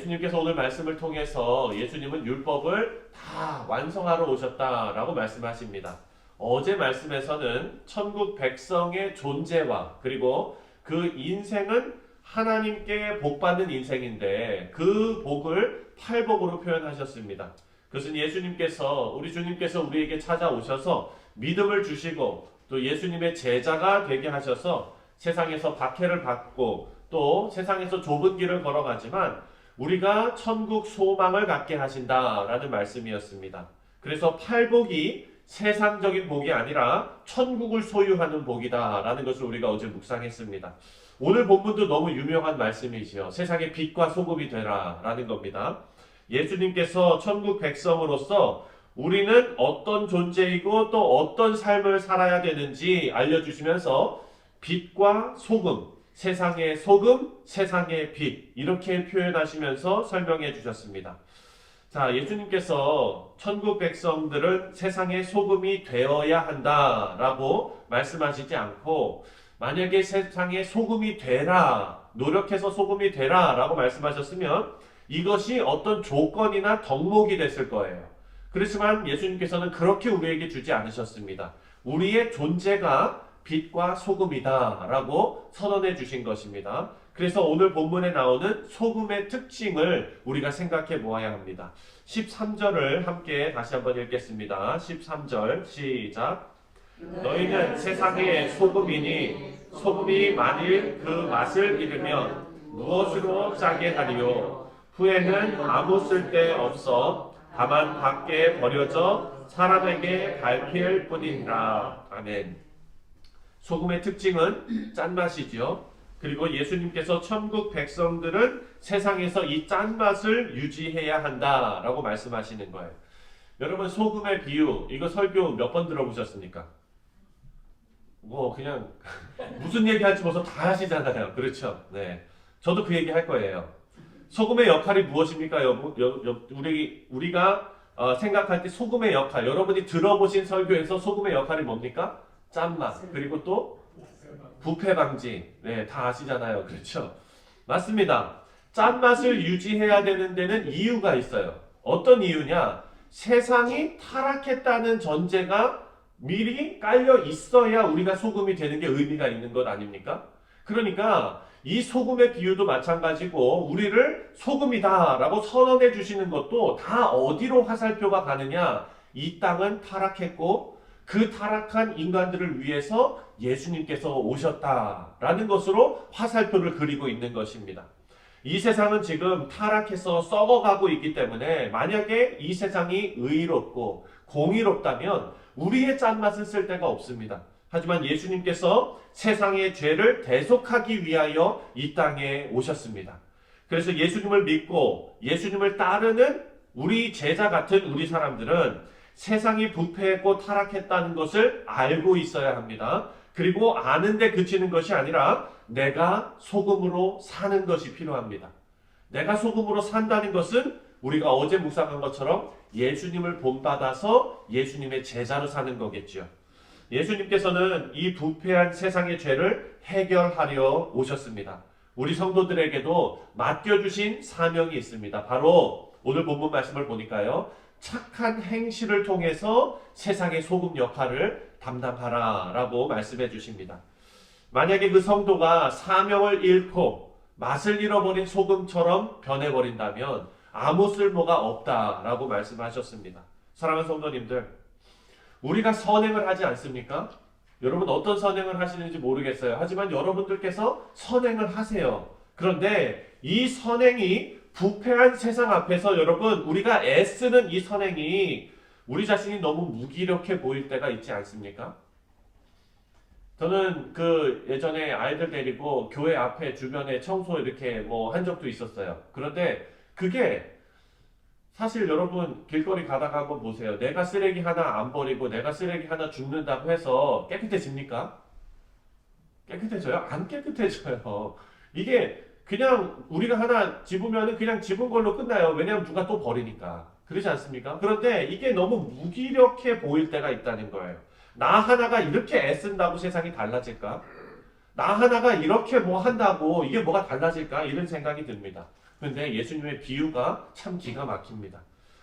예수님께서 오늘 말씀을 통해서 예수님은 율법을 다 완성하러 오셨다라고 말씀하십니다. 어제 말씀에서는 천국 백성의 존재와 그리고 그 인생은 하나님께 복받는 인생인데 그 복을 팔복으로 표현하셨습니다. 그것은 예수님께서 우리 주님께서 우리에게 찾아오셔서 믿음을 주시고 또 예수님의 제자가 되게 하셔서 세상에서 박해를 받고 또 세상에서 좁은 길을 걸어가지만 우리가 천국 소망을 갖게 하신다라는 말씀이었습니다. 그래서 팔복이 세상적인 복이 아니라 천국을 소유하는 복이다라는 것을 우리가 어제 묵상했습니다. 오늘 본문도 너무 유명한 말씀이지요. 세상의 빛과 소금이 되라라는 겁니다. 예수님께서 천국 백성으로서 우리는 어떤 존재이고 또 어떤 삶을 살아야 되는지 알려주시면서 빛과 소금, 세상의 소금, 세상의 빛 이렇게 표현하시면서 설명해 주셨습니다. 자, 예수님께서 천국 백성들은 세상의 소금이 되어야 한다라고 말씀하시지 않고 만약에 세상의 소금이 되라, 노력해서 소금이 되라라고 말씀하셨으면 이것이 어떤 조건이나 덕목이 됐을 거예요. 그렇지만 예수님께서는 그렇게 우리에게 주지 않으셨습니다. 우리의 존재가 빛과 소금이다 라고 선언해 주신 것입니다. 그래서 오늘 본문에 나오는 소금의 특징을 우리가 생각해 보아야 합니다. 13절을 함께 다시 한번 읽겠습니다. 13절 시작. 너희는 세상의 소금이니 소금이 만일 그 맛을 잃으면 무엇으로 짜게 하리요? 후에는 아무 쓸데 없어 다만 밖에 버려져 사람에게 밟힐 뿐이니라. 아멘. 소금의 특징은 짠맛이죠. 그리고 예수님께서 천국 백성들은 세상에서 이 짠맛을 유지해야 한다라고 말씀하시는 거예요. 여러분 소금의 비유 이거 설교 몇 번 들어보셨습니까? 뭐 그냥 무슨 얘기 할지 벌써 다 하시잖아요. 그렇죠? 네, 저도 그 얘기 할 거예요. 소금의 역할이 무엇입니까? 우리가 생각할 때 소금의 역할 여러분이 들어보신 설교에서 소금의 역할이 뭡니까? 짠맛 그리고 또 부패 방지 네, 다 아시잖아요. 그렇죠? 맞습니다. 짠맛을 유지해야 되는 데는 이유가 있어요. 어떤 이유냐? 세상이 타락했다는 전제가 미리 깔려 있어야 우리가 소금이 되는 게 의미가 있는 것 아닙니까? 그러니까 이 소금의 비유도 마찬가지고 우리를 소금이다 라고 선언해 주시는 것도 다 어디로 화살표가 가느냐? 이 땅은 타락했고 그 타락한 인간들을 위해서 예수님께서 오셨다라는 것으로 화살표를 그리고 있는 것입니다. 이 세상은 지금 타락해서 썩어가고 있기 때문에 만약에 이 세상이 의롭고 공의롭다면 우리의 짠맛은 쓸 데가 없습니다. 하지만 예수님께서 세상의 죄를 대속하기 위하여 이 땅에 오셨습니다. 그래서 예수님을 믿고 예수님을 따르는 우리 제자 같은 우리 사람들은 세상이 부패했고 타락했다는 것을 알고 있어야 합니다. 그리고 아는데 그치는 것이 아니라 내가 소금으로 사는 것이 필요합니다. 내가 소금으로 산다는 것은 우리가 어제 묵상한 것처럼 예수님을 본받아서 예수님의 제자로 사는 거겠죠. 예수님께서는 이 부패한 세상의 죄를 해결하려 오셨습니다. 우리 성도들에게도 맡겨주신 사명이 있습니다. 바로 오늘 본문 말씀을 보니까요. 착한 행실을 통해서 세상의 소금 역할을 담당하라 라고 말씀해 주십니다. 만약에 그 성도가 사명을 잃고 맛을 잃어버린 소금처럼 변해버린다면 아무 쓸모가 없다라고 말씀하셨습니다. 사랑하는 성도님들, 우리가 선행을 하지 않습니까? 여러분 어떤 선행을 하시는지 모르겠어요. 하지만 여러분들께서 선행을 하세요. 그런데 이 선행이 부패한 세상 앞에서 여러분 우리가 애쓰는 이 선행이 우리 자신이 너무 무기력해 보일 때가 있지 않습니까? 저는 예전에 아이들 데리고 교회 앞에 주변에 청소 이렇게 한 적도 있었어요. 그런데 그게 사실 여러분 길거리 가다가 한번 보세요. 내가 쓰레기 하나 안 버리고 내가 쓰레기 하나 줍는다고 해서 깨끗해집니까? 깨끗해져요? 안 깨끗해져요. 이게 그냥 우리가 하나 집으면 그냥 집은 걸로 끝나요. 왜냐하면 누가 또 버리니까. 그러지 않습니까? 그런데 이게 너무 무기력해 보일 때가 있다는 거예요. 나 하나가 이렇게 애쓴다고 세상이 달라질까? 나 하나가 이렇게 한다고 이게 뭐가 달라질까? 이런 생각이 듭니다. 근데 예수님의 비유가 참 기가 막힙니다.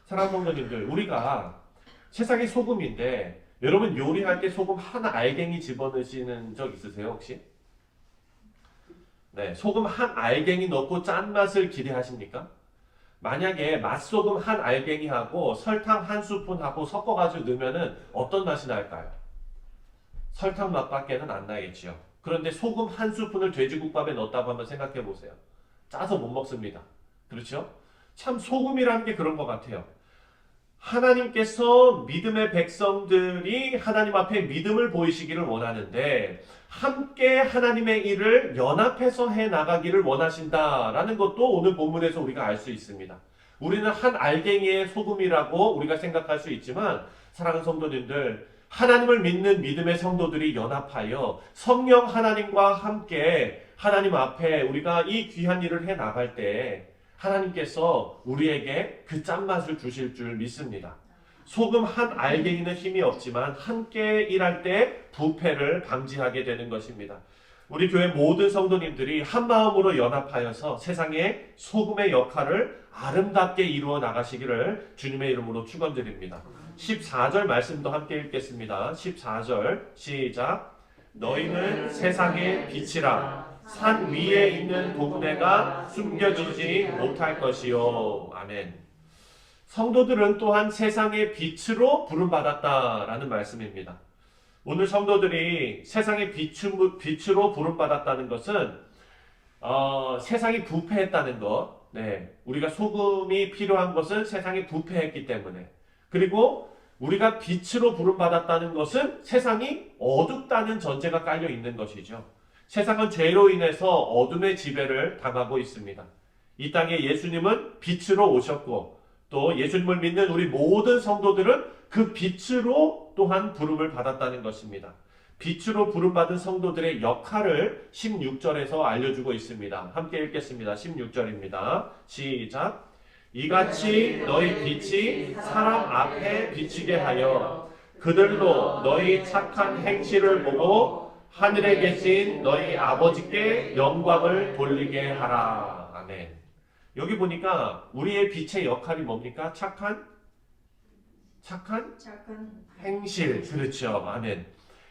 사랑하는 성도님들, 우리가 세상의 소금인데 여러분 요리할 때 소금 한 알갱이 집어넣으시는 적 있으세요 혹시? 네, 소금 한 알갱이 넣고 짠맛을 기대하십니까? 만약에 맛소금 한 알갱이하고 설탕 한 스푼하고 섞어가지고 넣으면은 어떤 맛이 날까요? 설탕 맛밖에는 안 나겠지요. 그런데 소금 한 스푼을 돼지국밥에 넣었다고 한번 생각해 보세요. 짜서 못 먹습니다. 그렇죠? 참 소금이라는 게 그런 것 같아요. 하나님께서 믿음의 백성들이 하나님 앞에 믿음을 보이시기를 원하는데 함께 하나님의 일을 연합해서 해 나가기를 원하신다라는 것도 오늘 본문에서 우리가 알 수 있습니다. 우리는 한 알갱이의 소금이라고 우리가 생각할 수 있지만 사랑하는 성도님들, 하나님을 믿는 믿음의 성도들이 연합하여 성령 하나님과 함께 하나님 앞에 우리가 이 귀한 일을 해 나갈 때 하나님께서 우리에게 그 짠맛을 주실 줄 믿습니다. 소금 한 알갱이는 힘이 없지만 함께 일할 때 부패를 방지하게 되는 것입니다. 우리 교회 모든 성도님들이 한 마음으로 연합하여서 세상에 소금의 역할을 아름답게 이루어 나가시기를 주님의 이름으로 축원드립니다. 14절 말씀도 함께 읽겠습니다. 14절 시작. 너희는 세상의 빛이라. 산 위에 있는 동네가 숨겨지지 못할 것이요. 아멘. 성도들은 또한 세상의 빛으로 부름받았다라는 말씀입니다. 오늘 성도들이 세상의 빛으로 부름받았다는 것은 세상이 부패했다는 것. 네, 우리가 소금이 필요한 것은 세상이 부패했기 때문에. 그리고 우리가 빛으로 부름받았다는 것은 세상이 어둡다는 전제가 깔려 있는 것이죠. 세상은 죄로 인해서 어둠의 지배를 당하고 있습니다. 이 땅에 예수님은 빛으로 오셨고 또 예수님을 믿는 우리 모든 성도들은 그 빛으로 또한 부름을 받았다는 것입니다. 빛으로 부름받은 성도들의 역할을 16절에서 알려주고 있습니다. 함께 읽겠습니다. 16절입니다. 시작. 이같이 너희 빛이 사람 앞에 비치게 하여 그들로 너희 착한 행실을 보고 하늘에 계신 너희 아버지께 영광을 돌리게 하라. 아멘. 여기 보니까 우리의 빛의 역할이 뭡니까? 착한 행실. 그렇죠. 아멘.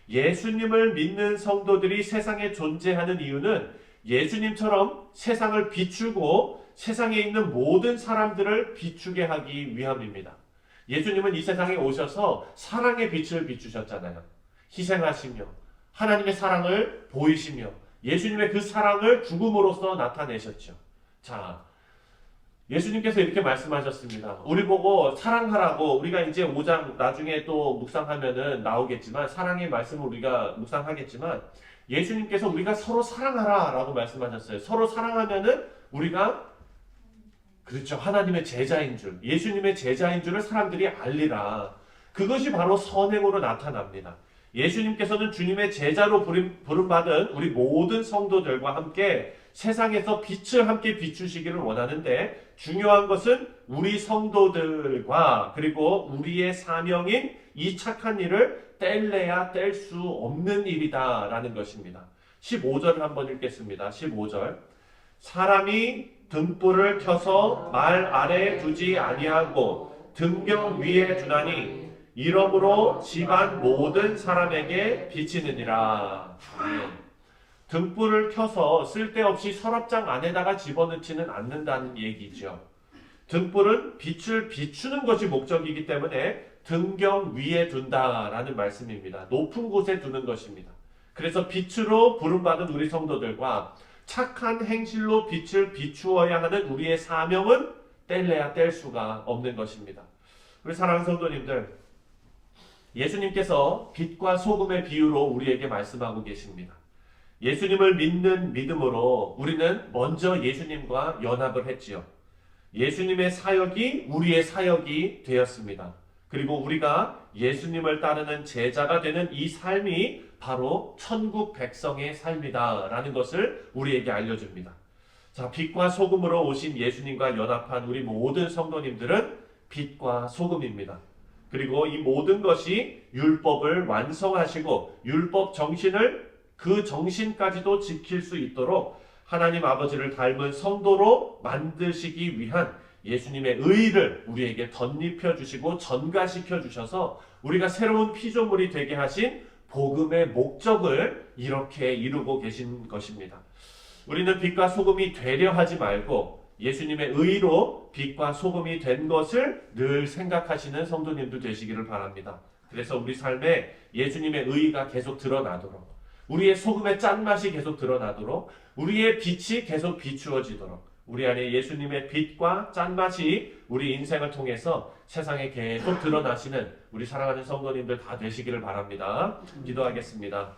예수님을 믿는 성도들이 세상에 존재하는 이유는 예수님처럼 세상을 비추고 세상에 있는 모든 사람들을 비추게 하기 위함입니다. 예수님은 이 세상에 오셔서 사랑의 빛을 비추셨잖아요. 희생하시며 하나님의 사랑을 보이시며 예수님의 그 사랑을 죽음으로써 나타내셨죠. 자, 예수님께서 이렇게 말씀하셨습니다. 우리 보고 사랑하라고. 우리가 이제 5장 나중에 또 묵상하면은 나오겠지만 사랑의 말씀을 우리가 묵상하겠지만 예수님께서 우리가 서로 사랑하라 라고 말씀하셨어요. 서로 사랑하면은 우리가 그렇죠. 하나님의 제자인 줄, 예수님의 제자인 줄을 사람들이 알리라. 그것이 바로 선행으로 나타납니다. 예수님께서는 주님의 제자로 부름받은 우리 모든 성도들과 함께 세상에서 빛을 함께 비추시기를 원하는데 중요한 것은 우리 성도들과 그리고 우리의 사명인 이 착한 일을 뗄래야 뗄 수 없는 일이다라는 것입니다. 15절을 한번 읽겠습니다. 15절. 사람이 등불을 켜서 말 아래에 두지 아니하고 등경 위에 두나니 이러므로 집안 모든 사람에게 비치느니라. 등불을 켜서 쓸데없이 서랍장 안에다가 집어넣지는 않는다는 얘기죠. 등불은 빛을 비추는 것이 목적이기 때문에 등경 위에 둔다라는 말씀입니다. 높은 곳에 두는 것입니다. 그래서 빛으로 부름받은 우리 성도들과 착한 행실로 빛을 비추어야 하는 우리의 사명은 뗄래야 뗄 수가 없는 것입니다. 우리 사랑하는 성도님들, 예수님께서 빛과 소금의 비유로 우리에게 말씀하고 계십니다. 예수님을 믿는 믿음으로 우리는 먼저 예수님과 연합을 했지요. 예수님의 사역이 우리의 사역이 되었습니다. 그리고 우리가 예수님을 따르는 제자가 되는 이 삶이 바로 천국 백성의 삶이다라는 것을 우리에게 알려줍니다. 자, 빛과 소금으로 오신 예수님과 연합한 우리 모든 성도님들은 빛과 소금입니다. 그리고 이 모든 것이 율법을 완성하시고 율법 정신을 그 정신까지도 지킬 수 있도록 하나님 아버지를 닮은 성도로 만드시기 위한 예수님의 의를 우리에게 덧입혀 주시고 전가시켜 주셔서 우리가 새로운 피조물이 되게 하신 복음의 목적을 이렇게 이루고 계신 것입니다. 우리는 빛과 소금이 되려 하지 말고 예수님의 의로 빛과 소금이 된 것을 늘 생각하시는 성도님들 되시기를 바랍니다. 그래서 우리 삶에 예수님의 의가 계속 드러나도록, 우리의 소금의 짠맛이 계속 드러나도록, 우리의 빛이 계속 비추어지도록, 우리 안에 예수님의 빛과 짠맛이 우리 인생을 통해서 세상에 계속 드러나시는 우리 사랑하는 성도님들 다 되시기를 바랍니다. 기도하겠습니다.